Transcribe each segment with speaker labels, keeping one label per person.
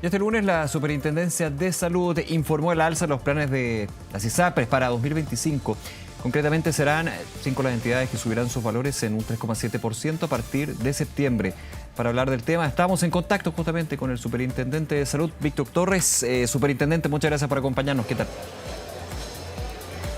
Speaker 1: Y este lunes la Superintendencia de Salud informó el alza de los planes de las ISAPRES para 2025. Concretamente serán 5 las entidades que subirán sus valores en un 3,7% a partir de septiembre. Para hablar del tema estamos en contacto justamente con el Superintendente de Salud, Víctor Torres. Superintendente, muchas gracias por acompañarnos. ¿Qué tal?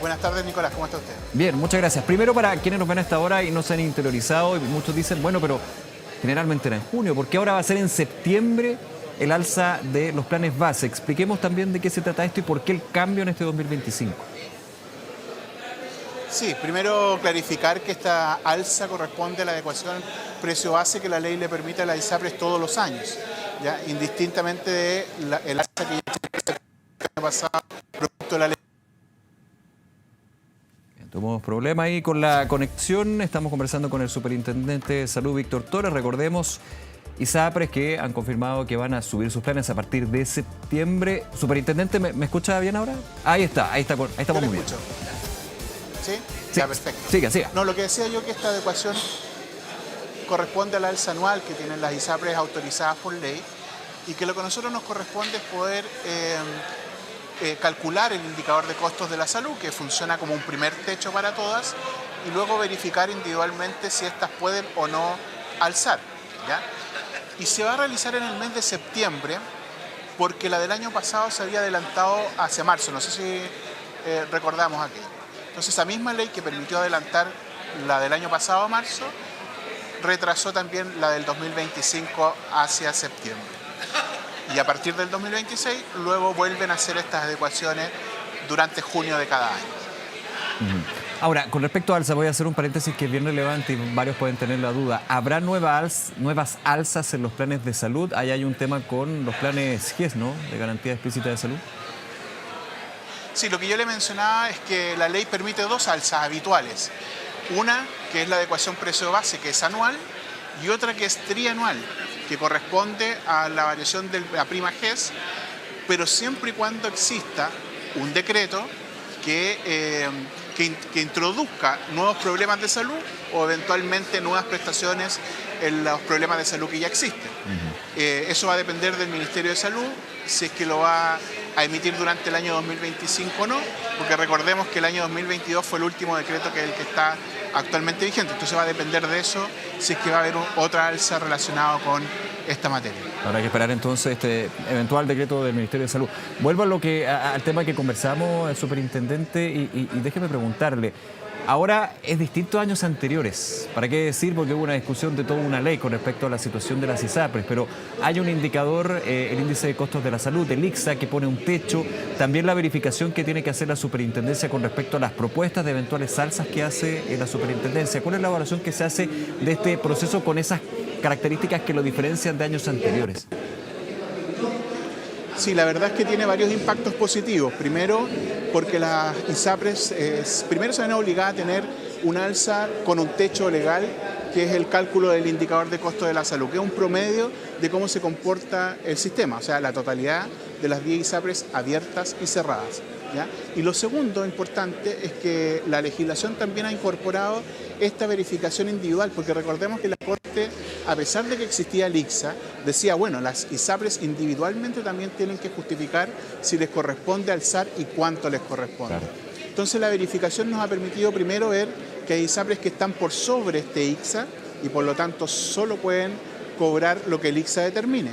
Speaker 2: Buenas tardes, Nicolás. ¿Cómo está usted?
Speaker 1: Bien, muchas gracias. Primero, para quienes nos ven a esta hora y no se han interiorizado, y muchos dicen, bueno, pero generalmente era en junio, ¿por qué ahora va a ser en septiembre el alza de los planes base? Expliquemos también de qué se trata esto y por qué el cambio en este 2025.
Speaker 2: Sí, primero clarificar que esta alza corresponde a la adecuación precio base que la ley le permite a las ISAPRES todos los años, ¿ya? Indistintamente de el alza que ya el año pasado producto de la ley.
Speaker 1: Tuvimos problemas ahí con la conexión. Estamos conversando con el Superintendente de Salud, Víctor Torres. Recordemos, ISAPRES que han confirmado que van a subir sus planes a partir de septiembre. Superintendente, ¿me escucha bien ahora? Ahí estamos muy bien.
Speaker 2: ¿Sí?
Speaker 1: Sí,
Speaker 2: Ya, perfecto.
Speaker 1: siga.
Speaker 2: No, lo que decía yo que esta adecuación corresponde al alza anual que tienen las ISAPRES autorizadas por ley y que lo que a nosotros nos corresponde es poder calcular el indicador de costos de la salud, que funciona como un primer techo para todas, y luego verificar individualmente si estas pueden o no alzar, ¿ya? Y se va a realizar en el mes de septiembre, porque la del año pasado se había adelantado hacia marzo, no sé si recordamos aquello. Entonces esa misma ley que permitió adelantar la del año pasado a marzo, retrasó también la del 2025 hacia septiembre. Y a partir del 2026 luego vuelven a hacer estas adecuaciones durante junio de cada año.
Speaker 1: Ahora, con respecto a alza, voy a hacer un paréntesis que es bien relevante y varios pueden tener la duda. ¿Habrá nuevas alzas en los planes de salud? Ahí hay un tema con los planes GES, ¿no? De garantía explícita de salud.
Speaker 2: Sí, lo que yo le mencionaba es que la ley permite dos alzas habituales. Una, que es la adecuación precio base, que es anual, y otra que es trianual, que corresponde a la variación de la prima GES, pero siempre y cuando exista un decreto que introduzca nuevos problemas de salud o eventualmente nuevas prestaciones en los problemas de salud que ya existen. Eso va a depender del Ministerio de Salud, si es que lo va a emitir durante el año 2025 o no, porque recordemos que el año 2022 fue el último decreto que es el que está actualmente vigente. Entonces va a depender de eso si es que va a haber otra alza relacionada con esta materia.
Speaker 1: Habrá que esperar entonces este eventual decreto del Ministerio de Salud. Vuelvo al tema que conversamos, superintendente, y déjeme preguntarle. Ahora es distinto a años anteriores. ¿Para qué decir? Porque hubo una discusión de toda una ley con respecto a la situación de las ISAPRES, pero hay un indicador, el índice de costos de la salud, el ICSA, que pone un techo, también la verificación que tiene que hacer la superintendencia con respecto a las propuestas de eventuales alzas que hace la superintendencia. ¿Cuál es la evaluación que se hace de este proceso con esas características que lo diferencian de años anteriores?
Speaker 2: Sí, la verdad es que tiene varios impactos positivos. Primero, porque las ISAPRES primero se ven obligadas a tener un alza con un techo legal, que es el cálculo del indicador de costo de la salud, que es un promedio de cómo se comporta el sistema, o sea, la totalidad de las 10 ISAPRES abiertas y cerradas, ¿ya? Y lo segundo importante es que la legislación también ha incorporado esta verificación individual, porque recordemos que la Corte, a pesar de que existía el ICSA, decía, bueno, las ISAPRES individualmente también tienen que justificar si les corresponde alzar y cuánto les corresponde. Claro. Entonces la verificación nos ha permitido primero ver que hay ISAPRES que están por sobre este ICSA y por lo tanto solo pueden cobrar lo que el ICSA determine.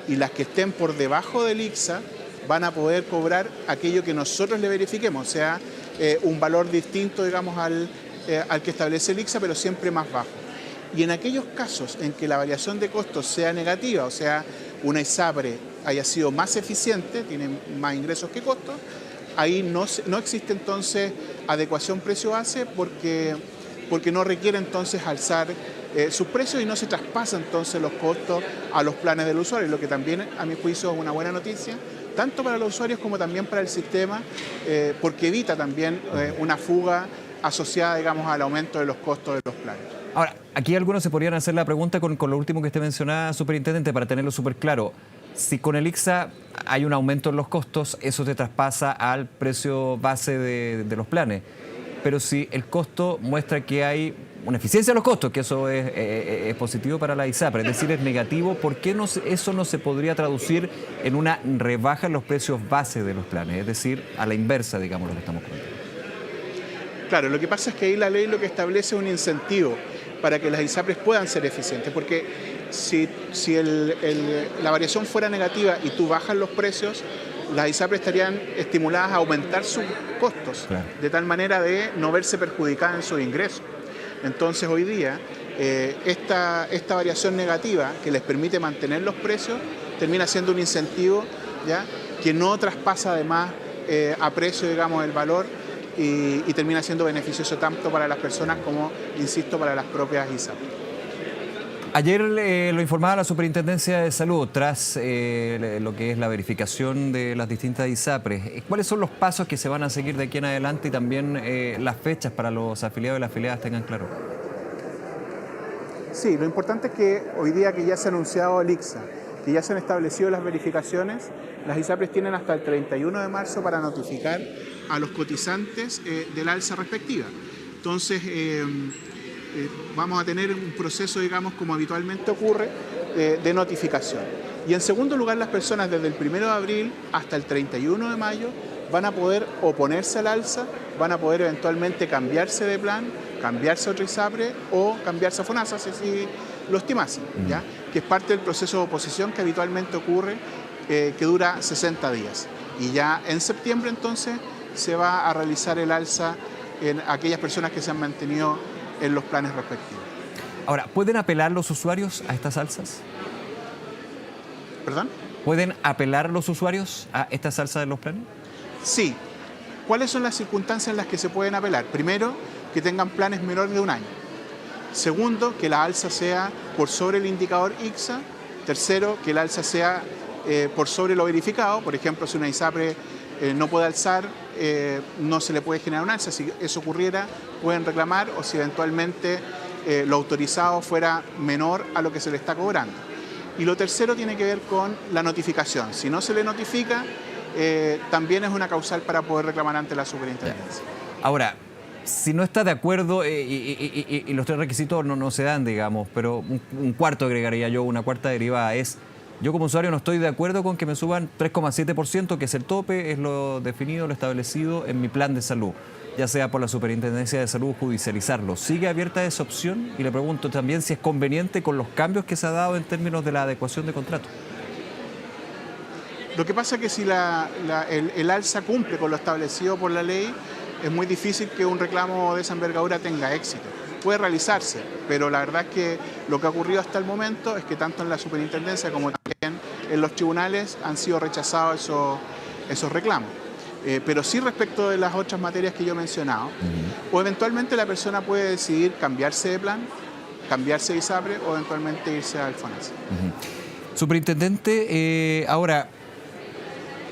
Speaker 2: Y las que estén por debajo del ICSA van a poder cobrar aquello que nosotros le verifiquemos, o sea, un valor distinto, digamos, al que establece el ICSA, pero siempre más bajo. Y en aquellos casos en que la variación de costos sea negativa, o sea, una ISAPRE haya sido más eficiente, tiene más ingresos que costos, ahí no existe entonces adecuación precio base porque no requiere entonces alzar sus precios y no se traspasa entonces los costos a los planes del usuario, lo que también a mi juicio es una buena noticia, tanto para los usuarios como también para el sistema, porque evita también una fuga asociada, digamos, al aumento de los costos de los planes.
Speaker 1: Ahora, aquí algunos se podrían hacer la pregunta con lo último que usted mencionaba, superintendente, para tenerlo súper claro. Si con el ICSA hay un aumento en los costos, eso se traspasa al precio base de los planes. Pero si el costo muestra que hay una eficiencia de los costos, que eso es positivo para la ISAPRE, es decir, es negativo. ¿Por qué eso no se podría traducir en una rebaja en los precios base de los planes? Es decir, a la inversa, digamos, lo que estamos comentando.
Speaker 2: Claro, lo que pasa es que ahí la ley lo que establece es un incentivo para que las ISAPRES puedan ser eficientes, porque si la variación fuera negativa y tú bajas los precios, las ISAPRES estarían estimuladas a aumentar sus costos, claro, de tal manera de no verse perjudicadas en sus ingresos. Entonces hoy día esta variación negativa que les permite mantener los precios termina siendo un incentivo, ¿ya?, que no traspasa además a precio, digamos, el valor y termina siendo beneficioso tanto para las personas como, insisto, para las propias ISAPRES.
Speaker 1: Ayer lo informaba la Superintendencia de Salud tras lo que es la verificación de las distintas ISAPRES. ¿Cuáles son los pasos que se van a seguir de aquí en adelante y también las fechas para los afiliados y las afiliadas tengan claro?
Speaker 2: Sí, lo importante es que hoy día que ya se ha anunciado el ICSA, que ya se han establecido las verificaciones, las ISAPRES tienen hasta el 31 de marzo para notificar a los cotizantes del alza respectiva. Entonces, vamos a tener un proceso, digamos, como habitualmente ocurre, de notificación. Y en segundo lugar, las personas desde el 1 de abril hasta el 31 de mayo van a poder oponerse al alza, van a poder eventualmente cambiarse de plan, cambiarse a otra ISAPRE o cambiarse a FONASA si lo estimasen, ¿ya?, que es parte del proceso de oposición que habitualmente ocurre, que dura 60 días. Y ya en septiembre entonces se va a realizar el alza en aquellas personas que se han mantenido en los planes respectivos.
Speaker 1: Ahora, ¿pueden apelar los usuarios a estas alzas?
Speaker 2: ¿Perdón?
Speaker 1: ¿Pueden apelar los usuarios a estas alzas de los planes?
Speaker 2: Sí. ¿Cuáles son las circunstancias en las que se pueden apelar? Primero, que tengan planes menores de un año. Segundo, que la alza sea por sobre el indicador ICSA. Tercero, que el alza sea por sobre lo verificado. Por ejemplo, si una ISAPRE no puede alzar, no se le puede generar un alza. Si eso ocurriera, pueden reclamar, o si eventualmente lo autorizado fuera menor a lo que se le está cobrando. Y lo tercero tiene que ver con la notificación. Si no se le notifica, también es una causal para poder reclamar ante la superintendencia.
Speaker 1: Ahora, si no está de acuerdo y los tres requisitos no se dan, digamos, pero un cuarto agregaría yo, una cuarta derivada es: yo como usuario no estoy de acuerdo con que me suban 3,7%, que es el tope, es lo definido, lo establecido en mi plan de salud, ya sea por la Superintendencia de Salud, judicializarlo. ¿Sigue abierta esa opción? Y le pregunto también si es conveniente con los cambios que se ha dado en términos de la adecuación de contrato.
Speaker 2: Lo que pasa es que si el alza cumple con lo establecido por la ley, es muy difícil que un reclamo de esa envergadura tenga éxito. Puede realizarse, pero la verdad es que lo que ha ocurrido hasta el momento es que tanto en la superintendencia como también en los tribunales han sido rechazados esos reclamos. Pero sí, respecto de las otras materias que yo he mencionado, o eventualmente la persona puede decidir cambiarse de plan, cambiarse de ISAPRE o eventualmente irse al FONASA.
Speaker 1: Superintendente, ahora,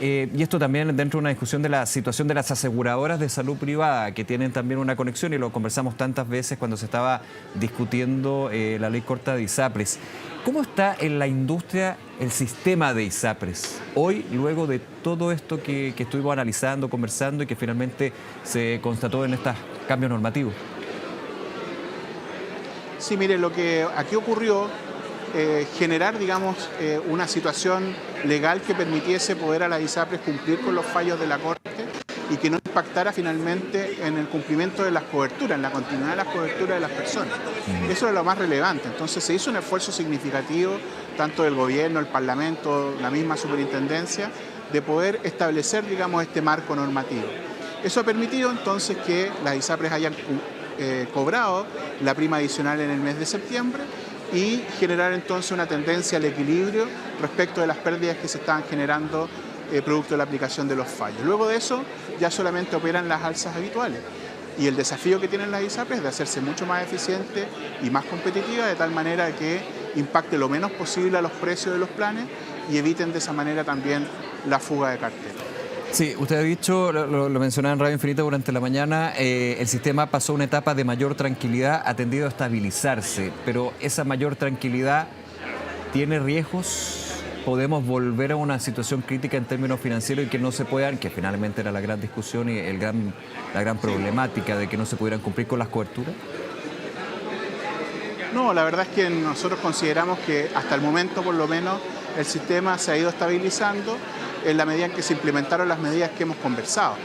Speaker 1: y esto también dentro de una discusión de la situación de las aseguradoras de salud privada, que tienen también una conexión, y lo conversamos tantas veces cuando se estaba discutiendo la ley corta de ISAPRES. ¿Cómo está en la industria el sistema de ISAPRES hoy, luego de todo esto que estuvimos analizando, conversando y que finalmente se constató en estos cambios normativos?
Speaker 2: Sí, mire, lo que aquí ocurrió, generar, digamos, una situación legal que permitiese poder a las ISAPRES cumplir con los fallos de la Corte y que no impactara finalmente en el cumplimiento de las coberturas, en la continuidad de las coberturas de las personas. Eso es lo más relevante. Entonces se hizo un esfuerzo significativo, tanto del gobierno, el Parlamento, la misma superintendencia, de poder establecer, digamos, este marco normativo. Eso ha permitido entonces que las ISAPRES hayan cobrado la prima adicional en el mes de septiembre y generar entonces una tendencia al equilibrio respecto de las pérdidas que se estaban generando producto de la aplicación de los fallos. Luego de eso ya solamente operan las alzas habituales y el desafío que tienen las ISAPRES es de hacerse mucho más eficiente y más competitiva, de tal manera que impacte lo menos posible a los precios de los planes y eviten de esa manera también la fuga de cartera.
Speaker 1: Sí, usted ha dicho, lo mencionaba en Radio Infinita durante la mañana, el sistema pasó una etapa de mayor tranquilidad, ha tendido a estabilizarse, pero esa mayor tranquilidad tiene riesgos. ¿Podemos volver a una situación crítica en términos financieros y que no se puedan, que finalmente era la gran discusión y la gran problemática de que no se pudieran cumplir con las coberturas?
Speaker 2: No, la verdad es que nosotros consideramos que hasta el momento, por lo menos, el sistema se ha ido estabilizando en la medida en que se implementaron las medidas que hemos conversado.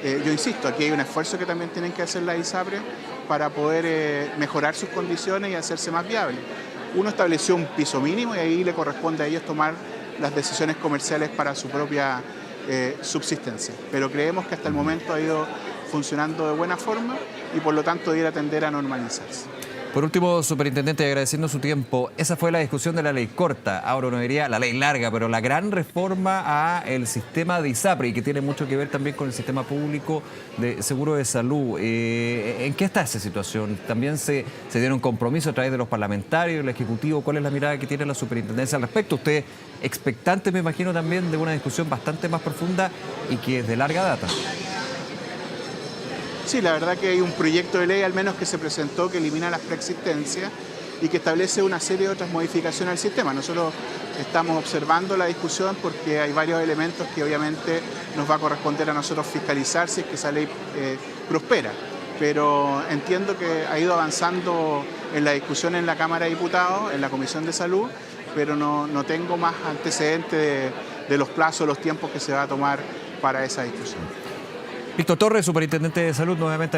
Speaker 2: Yo insisto, aquí hay un esfuerzo que también tienen que hacer las ISAPRES para poder mejorar sus condiciones y hacerse más viables. Uno estableció un piso mínimo y ahí le corresponde a ellos tomar las decisiones comerciales para su propia subsistencia. Pero creemos que hasta el momento ha ido funcionando de buena forma y por lo tanto debiera tender a normalizarse.
Speaker 1: Por último, superintendente, agradeciendo su tiempo, esa fue la discusión de la ley corta, ahora uno diría la ley larga, pero la gran reforma al sistema de ISAPRE y que tiene mucho que ver también con el sistema público de seguro de salud. ¿En qué está esa situación? ¿También se dieron compromisos a través de los parlamentarios, el Ejecutivo? ¿Cuál es la mirada que tiene la superintendencia al respecto? Usted expectante, me imagino, también de una discusión bastante más profunda y que es de larga data.
Speaker 2: Sí, la verdad que hay un proyecto de ley al menos que se presentó que elimina las preexistencias y que establece una serie de otras modificaciones al sistema. Nosotros estamos observando la discusión porque hay varios elementos que obviamente nos va a corresponder a nosotros fiscalizar si es que esa ley prospera. Pero entiendo que ha ido avanzando en la discusión en la Cámara de Diputados, en la Comisión de Salud, pero no tengo más antecedentes de los plazos, los tiempos que se va a tomar para esa discusión.
Speaker 1: Víctor Torres, superintendente de salud, nuevamente.